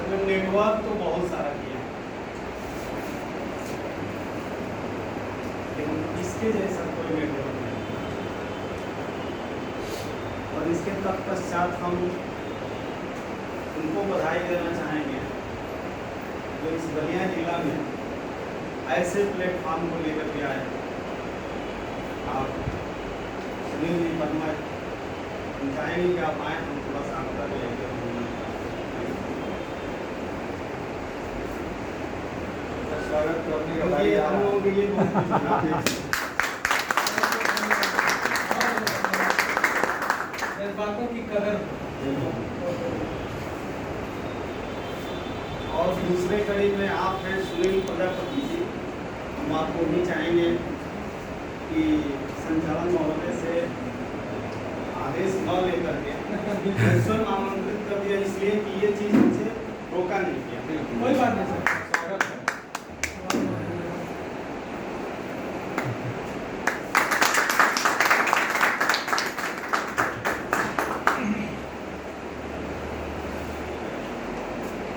Sir में network तो बहुत सारा किया है, लेकिन इसके जैसा कोई नेटवर्क नहीं। और इसके तत्पश्चात हम उनको बधाई देना चाहेंगे जो इस बलिया जिला में ऐसे प्लेटफॉर्म को लेकर के आए। आप सुनील जी परमा चाहेंगे कि आप आए, हम थोड़ा सा आपका लेकर स्वागत करने का भाई हम लोगों के लिए बातों की कदर। और दूसरे कड़ी में आप हैं सुनील प्रजापति जी, हम आपको भी चाहेंगे कि संचालन महोदय से आदेश न लेकर के स्वयं आमंत्रित कर दिया, इसलिए कि ये चीज़ हमसे रोका नहीं किया। कोई बात नहीं सर, स्वागत है।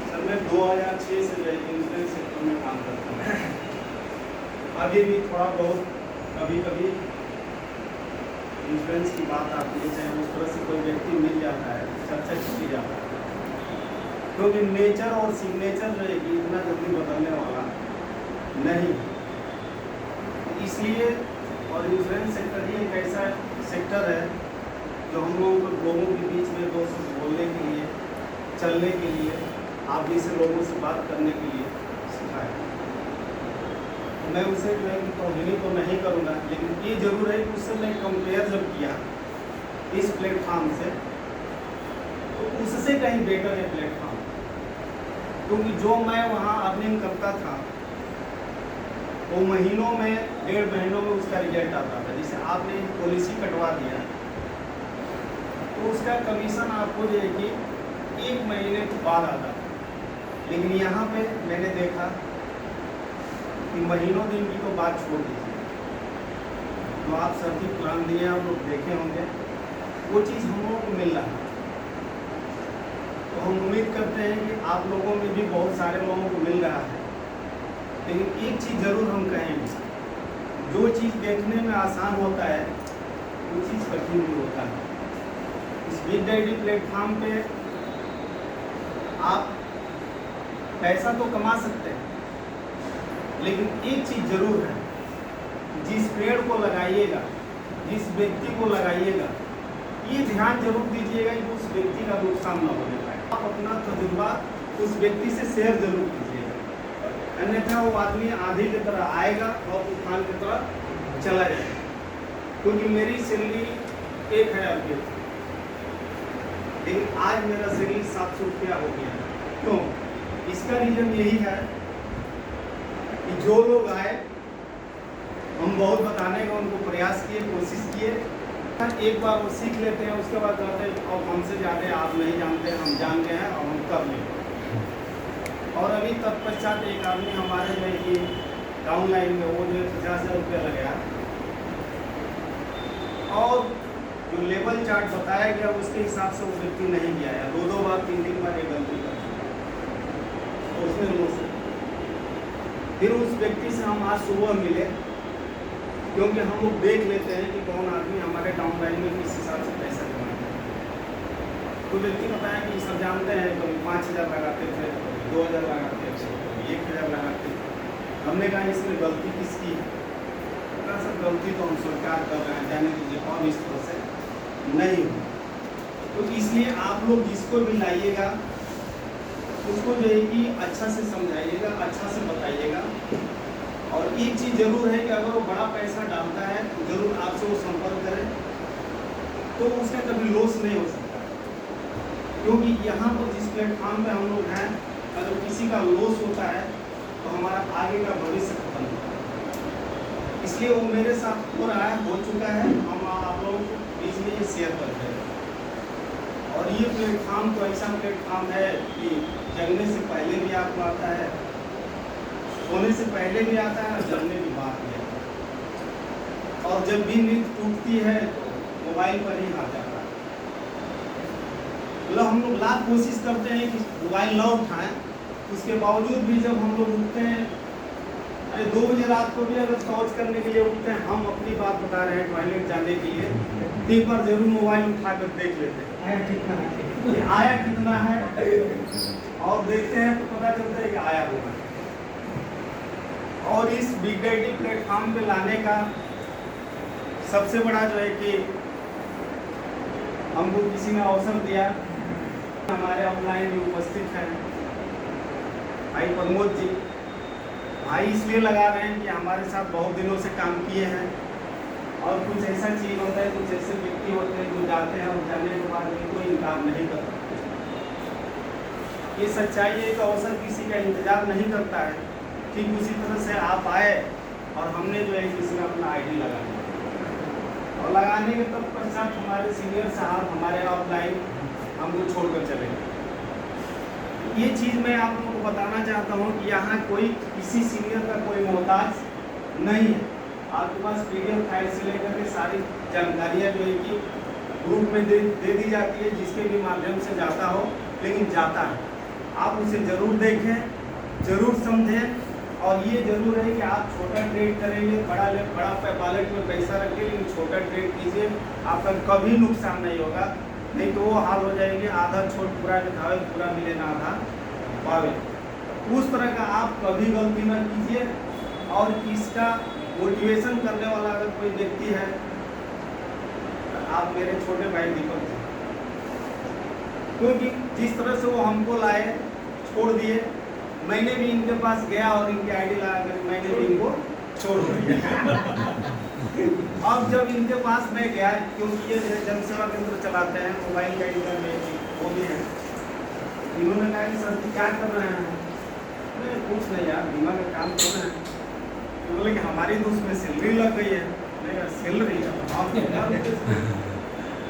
सर मैं 2006 से जो इंश्योरेंस सेक्टर में काम करता हूँ। अभी भी थोड़ा बहुत कभी कभी इंश्योरेंस की बात आती है, चाहे उस तरह से कोई व्यक्ति मिल जाता है, चर्चा की जाता है, क्योंकि नेचर और सिग्नेचर जो है कि इतना जल्दी बदलने वाला नहीं, इसलिए। और इंश्योरेंस सेक्टर ही एक ऐसा सेक्टर है जो हम लोगों के बीच में दो शब्द बोलने के लिए, चलने के लिए, आप जैसे लोगों से बात करने के लिए सिखाया। मैं उसे जो है कि तौहीनी तो नहीं करूँगा, लेकिन ये जरूर है कि उससे मैं कंपेयर जब किया इस प्लेटफॉर्म से, तो उससे कहीं बेटर है प्लेटफॉर्म, क्योंकि जो मैं वहाँ अर्निंग करता था वो महीनों में, 1.5 महीनों में उसका रिजल्ट आता था। जैसे आपने पॉलिसी कटवा दिया तो उसका कमीशन आपको जो है कि 1 महीने के बाद आता था, लेकिन यहाँ पे मैंने देखा कि महीनों दिन की तो बात छोड़ दीजिए, तो आप सभी प्लान दिए आप लोग देखे होंगे, वो चीज़ हम लोगों को मिल रहा है। तो हम उम्मीद करते हैं कि आप लोगों में भी बहुत सारे लोगों को मिल रहा है, लेकिन एक चीज़ ज़रूर हम कहेंगे, जो चीज़ देखने में आसान होता है वो चीज़ कठिन भी होता है। इस बिग डैडी प्लेटफॉर्म पे आप पैसा तो कमा सकते हैं, लेकिन एक चीज़ जरूर है, जिस पेड़ को लगाइएगा, जिस व्यक्ति को लगाइएगा, ये ध्यान जरूर दीजिएगा कि उस व्यक्ति का नुकसान न होने पाए। आप अपना तजुर्बा उस व्यक्ति से शेयर जरूर कीजिएगा, अन्यथा वो आदमी आंधी की तरह आएगा और तूफान की तरह चला जाएगा। क्योंकि मेरी सैलरी 1000 रुपये थी, लेकिन आज मेरा सैलरी 700 रुपया हो गया। क्यों? इसका रीजन यही है कि जो लोग आए, हम बहुत बताने का उनको प्रयास किए, कोशिश किए, एक बार वो सीख लेते हैं, उसके बाद कहते हैं अब हमसे ज़्यादा आप नहीं जानते, हम जान गए हैं और हम कर लेंगे। और अभी तत्पश्चात एक आदमी हमारे जो है कि डाउन लाइन में वो जो 50,000 रुपया लगाया, और जो लेवल चार्ट बताया गया उसके हिसाब से वो व्यक्ति नहीं किया है, 2 बार 3 बार ये गलती कर तो उसमें लोस। फिर उस व्यक्ति से हम आज सुबह मिले, क्योंकि हम लोग देख लेते हैं कि कौन आदमी हमारे डाउन लाइन में किस हिसाब से पैसा जमा है। तो व्यक्ति बताया कि सब जानते हैं, कभी 5,000 लगाते थे, 2,000 लगाते थे, 1,000 लगाते थे। हमने कहा इसमें गलती किसकी है? कहा सर गलती तो हम स्वीकार कर रहे हैं, जाने दीजिए, और इस तरह से नहीं हो। तो इसलिए आप लोग जिसको भी लाइएगा उसको जो है कि अच्छा से समझाइएगा, अच्छा से बताइएगा। और एक चीज़ जरूर है कि अगर वो बड़ा पैसा डालता है तो जरूर आपसे वो संपर्क करें, तो उसका कभी लॉस नहीं हो सकता, क्योंकि यहाँ पर जिस प्लेटफॉर्म पे हम लोग हैं, अगर किसी का लॉस होता है तो हमारा आगे का भविष्य खत्म होता है। इसलिए वो मेरे साथ हो रहा है, हो चुका है, हम आप लोगों को बीच में ये शेयर करते हैं। और ये प्लेटफॉर्म तो ऐसा प्लेटफॉर्म है कि जगने से पहले भी आपको आता है, सोने से पहले भी आता है, और जगने की बात भी आता है। और जब भी नींद टूटती है तो मोबाइल पर ही आ जाता है। मतलब हम लोग लाख कोशिश करते हैं कि मोबाइल न उठाएं, उसके बावजूद भी जब हम लोग उठते हैं, अरे 2 बजे रात को भी अगर शौच करने के लिए उठते हैं, हम अपनी बात बता रहे हैं, टॉयलेट जाने के लिए एक बार जरूर मोबाइल उठा कर देख लेते हैं कि आया कितना है, और देखते हैं तो पता चलता है कि आया हुआ है। और इस बिग डैडी प्लेटफॉर्म पे लाने का सबसे बड़ा जो है कि हमको किसी ने अवसर दिया, हमारे ऑफलाइन भी उपस्थित हैं भाई प्रमोद जी। भाई इसलिए लगा रहे हैं कि हमारे साथ बहुत दिनों से काम किए हैं, और कुछ ऐसा चीज़ होता है, कुछ ऐसे व्यक्ति होते हैं जो जाते हैं और जाने के बाद भी कोई इनकार नहीं करता। ये सच्चाई है, एक अवसर किसी का इंतजार नहीं करता है। ठीक उसी तरह से आप आए और हमने जो है किसी ने अपना आईडी लगा दिया, और लगाने के तब पश्चात हमारे सीनियर साहब हमारे ऑफलाइन हमको छोड़कर चले गए। ये चीज़ मैं आप लोगों को बताना चाहता हूँ कि यहाँ कोई किसी सीनियर का कोई मोहताज नहीं है। आपके पास PDF फाइल से लेकर के सारी जानकारियाँ जो है कि ग्रुप में दे दी जाती है, जिसके भी माध्यम से जाता हो, लेकिन जाता है। आप उसे ज़रूर देखें, ज़रूर समझें, और ये ज़रूर है कि आप छोटा ट्रेड करेंगे, बड़ा वॉलेट में पैसा रखें, लेकिन छोटा ट्रेड कीजिए, आपका कभी नुकसान नहीं होगा। नहीं तो वो हाल हो जाएगी, आधा छोट पूरा के धावे, पूरा मिले ना आधा पावे। उस तरह का आप कभी गलती न कीजिए। और इसका मोटिवेशन करने वाला अगर कोई व्यक्ति है, तो आप मेरे छोटे भाई दीपक जी, क्योंकि जिस तरह से वो हमको लाए, छोड़ दिए, मैंने भी इनके पास गया और इनकी आईडी लगा कर मैंने भी इनको छोड़ दिया। अब जब इनके पास मैं गया, क्योंकि ये जनसेवा केंद्र चलाते हैं, मोबाइल का इंटरनेट वो भी है, इन्होंने कहा कि सर क्या कर रहे हैं? मैं कुछ नहीं यार, बीमा का काम कर रहे हैं। तो बोले कि हमारी तो उसमें सैलरी लग गई है। मैं कहा सैलरी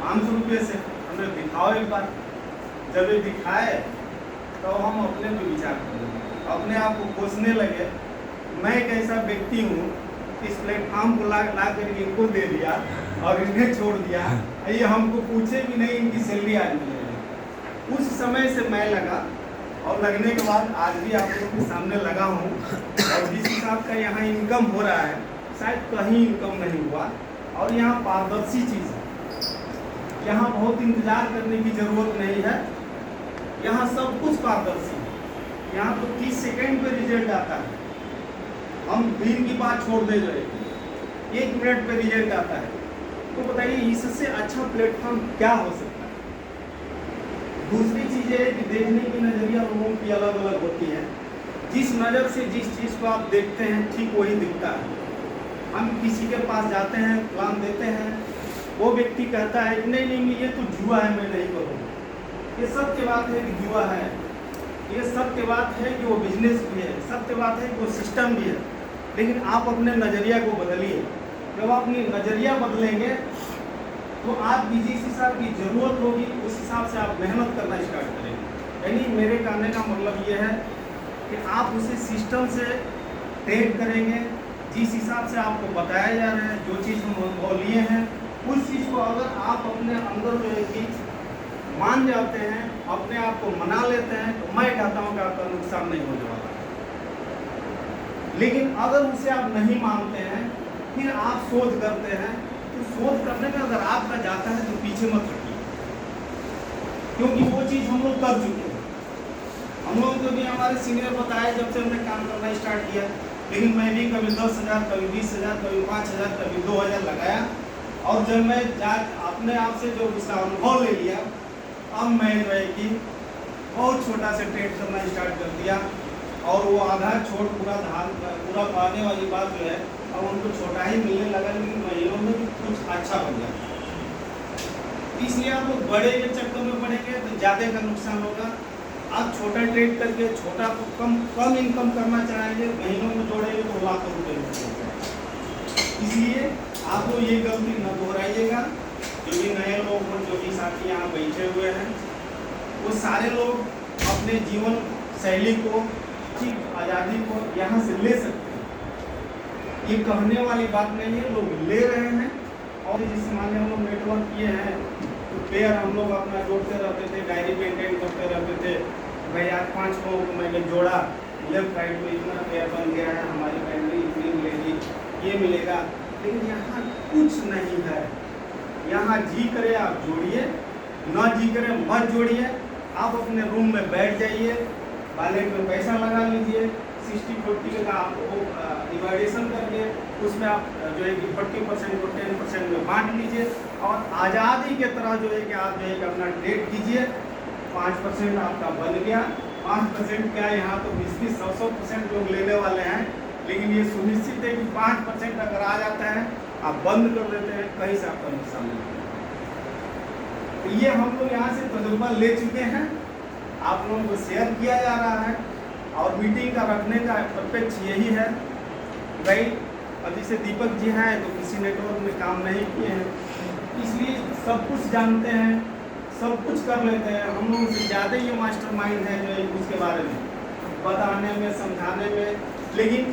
500 रुपये से हमें दिखाओ एक बार। जब ये दिखाए तो हम अपने पे विचार करें, अपने आप को कोसने लगे, मैं एक ऐसा व्यक्ति हूँ, इस प्लेटफॉर्म को ला करके इनको दे दिया और इन्हें छोड़ दिया, ये हमको पूछे भी नहीं इनकी सैलरी आज मिलेगी। उस समय से मैं लगा, और लगने के बाद आज भी आप लोगों के सामने लगा हूँ, और जिस हिसाब का यहाँ इनकम हो रहा है, शायद कहीं इनकम नहीं हुआ। और यहाँ पारदर्शी चीज़ है, यहाँ बहुत इंतजार करने की ज़रूरत नहीं है, यहाँ सब कुछ पारदर्शी है। यहाँ तो 30 सेकेंड पे रिजल्ट आता है, हम दिन की बात छोड़ दे रहे, 1 मिनट पे रिजल्ट आता है। तो बताइए इससे अच्छा प्लेटफॉर्म क्या हो सकता है? दूसरी चीज़ है कि देखने की नज़रिया लोगों की अलग अलग होती है। जिस नज़र से जिस चीज़ को आप देखते हैं, ठीक वही दिखता है। हम किसी के पास जाते हैं, प्लान देते हैं, वो व्यक्ति कहता है कि नहीं ये तो जुआ है, मैं नहीं करूँगा। ये सत्य बात है कि जुआ है, ये सत्य बात है कि वो बिजनेस भी है, सत्य बात है कि वो सिस्टम भी है। लेकिन आप अपने नज़रिया को बदलिए। जब आप अपनी नज़रिया बदलेंगे तो आपकी जिस हिसाब की ज़रूरत होगी, उस हिसाब से आप मेहनत करना स्टार्ट करेंगे। यानी मेरे कहने का मतलब ये है कि आप उसे सिस्टम से ट्रेड करेंगे, जिस हिसाब से आपको बताया जा रहा है, जो चीज़ हम अनुभव लिए हैं, उस चीज़ को अगर आप अपने अंदर जो है कि मान जाते हैं, अपने आप को मना लेते हैं, तो मैं कहता हूँ कि आपका नुकसान नहीं होने वाला। लेकिन अगर उसे आप नहीं मानते हैं, फिर आप शोध करते हैं, तो शोध करने में अगर आपका जाता है तो पीछे मत हटिए, क्योंकि वो चीज़ हम लोग कर चुके हैं। हम लोगों को भी हमारे सीनियर बताया जब से हमने काम करना स्टार्ट किया, लेकिन मैं भी कभी 10,000, कभी 20,000, कभी 5,000, कभी 2,000 लगाया। और जब मैं अपने आप से जो उसका अनुभव ले लिया, अब मैं जो है कि बहुत छोटा से ट्रेड करना स्टार्ट कर दिया, और वो आधा छोट पूरा पाने वाली बात जो है, अब उनको छोटा ही मिलने लगा, लेकिन महीनों में भी कुछ अच्छा बन जाता। इसलिए आप लोग बड़े के चक्कर में पड़ेंगे तो ज़्यादा का नुकसान होगा। आप छोटा ट्रेड करके छोटा कम इनकम करना चाहेंगे, महीनों में जोड़ेंगे तो लाखों रुपये। इसलिए आप लोग ये गलती न दोहराइएगा। जो भी नए लोग और जो भी साथी यहाँ बैठे हुए हैं, वो सारे लोग अपने जीवन शैली को, आज़ादी को यहाँ से ले सकते हैं। ये कहने वाली बात नहीं है, लोग ले रहे हैं। और जिस माने हम लोग नेटवर्क किए हैं, तो पेयर हम लोग अपना जोड़ते रहते थे, डायरी मेंटेन करते रहते थे। भाई आज 5 लोगों को मैंने जोड़ा, लेफ्ट राइट में इतना पेयर बन गया है, हमारी फैमिली इतनी मिलेगी, ये मिलेगा। लेकिन यहाँ कुछ नहीं है। यहाँ जी करे आप जोड़िए, ना जी करे मत जोड़िए। आप अपने रूम में बैठ जाइए, वॉलेट में पैसा लगा लीजिए, 60-40 का आप डिवाइडेशन करके उसमें आप जो है कि 40% को 10% में बांट लीजिए और आज़ादी के तरह जो है कि आप जो है कि अपना ट्रेड कीजिए। 5% आपका बन गया। 5% क्या, यहाँ तो 20-20, 100% लोग लेने वाले हैं, लेकिन ये सुनिश्चित है कि 5% अगर आ जाता है, आप बंद कर देते हैं, कहीं से आपका नुकसान नहीं। तो ये हम लोग यहाँ से तजुर्बा ले चुके हैं, आप लोगों को शेयर किया जा रहा है। और मीटिंग का रखने का प्रत्यक्ष यही है भाई, अब जैसे दीपक जी हैं तो किसी नेटवर्क में काम नहीं किए हैं, इसलिए सब कुछ जानते हैं, सब कुछ कर लेते हैं। हम लोगों से ज़्यादा ये मास्टरमाइंड है जो है उसके बारे में बताने में, समझाने में, लेकिन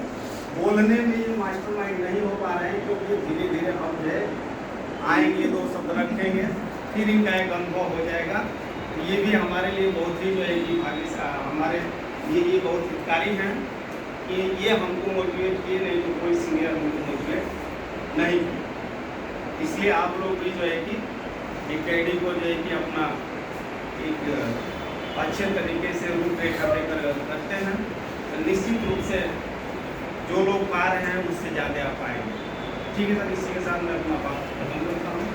बोलने में ये मास्टरमाइंड नहीं हो पा रहे हैं, क्योंकि धीरे धीरे हम जो है आएंगे, 2 शब्द रखेंगे, फिर इनका एक अनुभव हो जाएगा। ये भी हमारे लिए बहुत ही जो है कि हमारे ये बहुत हितकारी हैं कि ये हमको मोटिवेट किए, नहीं तो कोई सीनियर हमको मोटिवेट नहीं किए। इसलिए आप लोग भी जो है कि एकेडमी को जो है कि अपना एक अच्छे तरीके से रूपरेखा देकर करते हैं, तो निश्चित रूप से जो लोग पा रहे हैं उससे ज़्यादा आप पाएंगे। ठीक है सर, इसी के साथ मैं अपना बात खत्म करता हूँ।